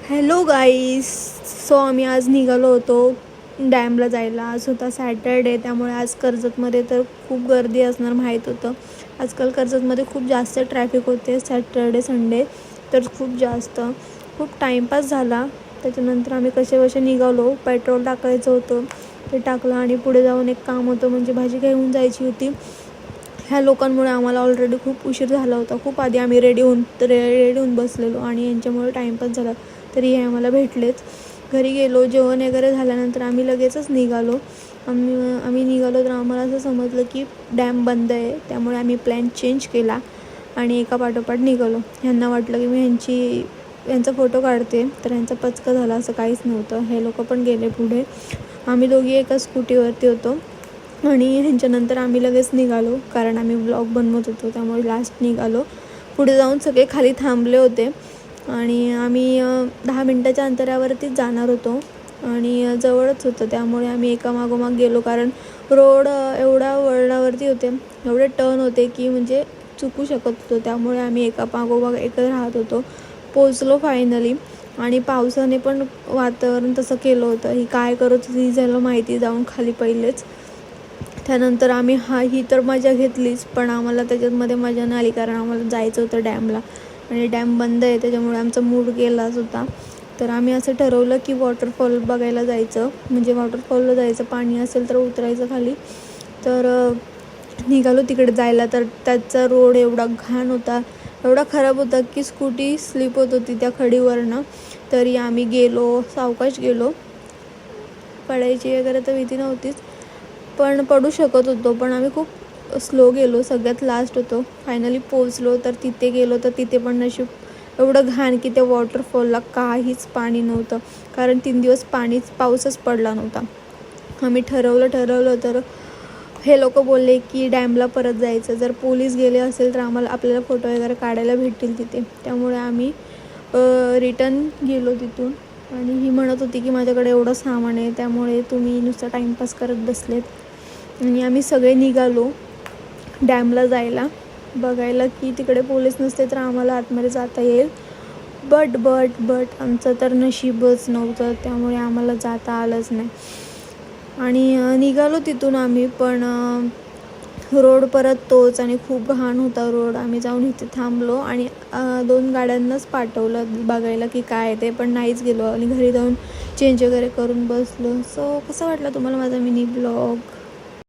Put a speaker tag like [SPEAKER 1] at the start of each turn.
[SPEAKER 1] Hello गाईस. So आम्ही आज निघालो होतो डॅमला जायला. आज होता सॅटरडे, त्यामुळे आज कर्जतमध्ये तर खूप गर्दी असणार माहीत होतं. आजकाल कर्जतमध्ये खूप जास्त ट्रॅफिक होते सॅटरडे संडे, तर खूप टाईमपास झाला. त्याच्यानंतर आम्ही कसे निघालो. पेट्रोल टाकायचं होतं, ते टाकलं आणि पुढे जाऊन एक काम होतं, म्हणजे भाजी घेऊन जायची होती. ह्या लोकांमुळे आम्हाला ऑलरेडी खूप उशीर झाला होता. खूप आधी आम्ही रेडी होऊन बसलेलो आणि यांच्यामुळे टाईमपास झाला. तरी हे आम्हाला भेटलेच. घरी गेलो, जेवण वगैरे झाल्यानंतर आम्ही लगेचच निघालो. आम्ही निघालो तर आम्हाला असं समजलं की डॅम बंद आहे. त्यामुळे आम्ही प्लॅन चेंज केला आणि एका पाठोपाठ निघालो. ह्यांना वाटलं की मी यांचा फोटो काढते, तर यांचा पचका झाला. असं काहीच नव्हतं. हे लोक पण गेले पुढे. आम्ही दोघी एका स्कूटीवरती होतो आणि ह्यांच्यानंतर आम्ही लगेच निघालो, कारण आम्ही ब्लॉग बनवत होतो, त्यामुळे लास्ट निघालो. पुढे जाऊन सगळे खाली थांबले होते आणि आम्ही 10 मिनटाच्या अंतरावरतीच जाणार होतो आणि जवळच होतं. त्यामुळे आम्ही एका मागोमाग गेलो, कारण रोड एवढा वळणावरती होते, एवढे टर्न होते की म्हणजे चुकू शकत होतो. त्यामुळे आम्ही एका मागोमाग एकच राहत होतो. पोचलो फायनली. आणि पावसाने पण वातावरण तसं केलं होतं. ही काय करत होती झालं माहिती, जाऊन खाली पहिलेच. त्यानंतर आम्ही ही तर मजा घेतलीच, पण आम्हाला त्याच्यामध्ये मजा नाही आली, कारण आम्हाला जायचं होतं डॅमला आणि डॅम बंद आहे, त्याच्यामुळे आमचा मूड गेलाच होता. तर आम्ही असं ठरवलं की वॉटरफॉल बघायला जायचं, म्हणजे वॉटरफॉलला जायचं. पाणी असेल तर उतरायचं खाली. तर निघालो तिकडे जायला. तर त्याचा रोड एवढा घाण होता, एवढा खराब होता की स्कूटी स्लिप होत होती त्या खडीवरनं. तरी आम्ही गेलो, सावकाश गेलो. पडायची वगैरे तर भीती नव्हतीच, पण पडू शकत होतो. पण आम्ही खूप स्लो गेलो, सगळ्यात लास्ट होतो. फायनली पोचलो. तर तिथे गेलो तर तिथे पण नशीब एवढं घाण की त्या वॉटरफॉलला काहीच पाणी नव्हतं, कारण 3 दिवस पाऊसच पडला नव्हता. आम्ही ठरवलं तर हे लोक बोलले की डॅमला परत जायचं. जर पोलीस गेले असेल तर आपल्याला फोटो वगैरे काढायला भेटतील तिथे. त्यामुळे आम्ही रिटर्न गेलो तिथून. आणि ही म्हणत होती की माझ्याकडे एवढं सामान आहे, त्यामुळे तुम्ही नुसतं टाईमपास करत बसलेत. आणि आम्ही सगळे निघालो डॅमला जायला, बघायला की तिकडे पोलीस नसते तर आम्हाला आतमध्ये जाता येईल. बट आमचं तर नशीबच नव्हतं, त्यामुळे आम्हाला जाता आलंच नाही. आणि निघालो तिथून आम्ही, पण रोड परत तोच आणि खूप घाण होता रोड. आम्ही जाऊन इथे थांबलो आणि 2 गाड्यांनाच पाठवलं बघायला की काय ते, पण नाहीच गेलो आणि घरी जाऊन चेंज वगैरे करून बसलो. सो कसं वाटलं तुम्हाला माझा मिनी ब्लॉग?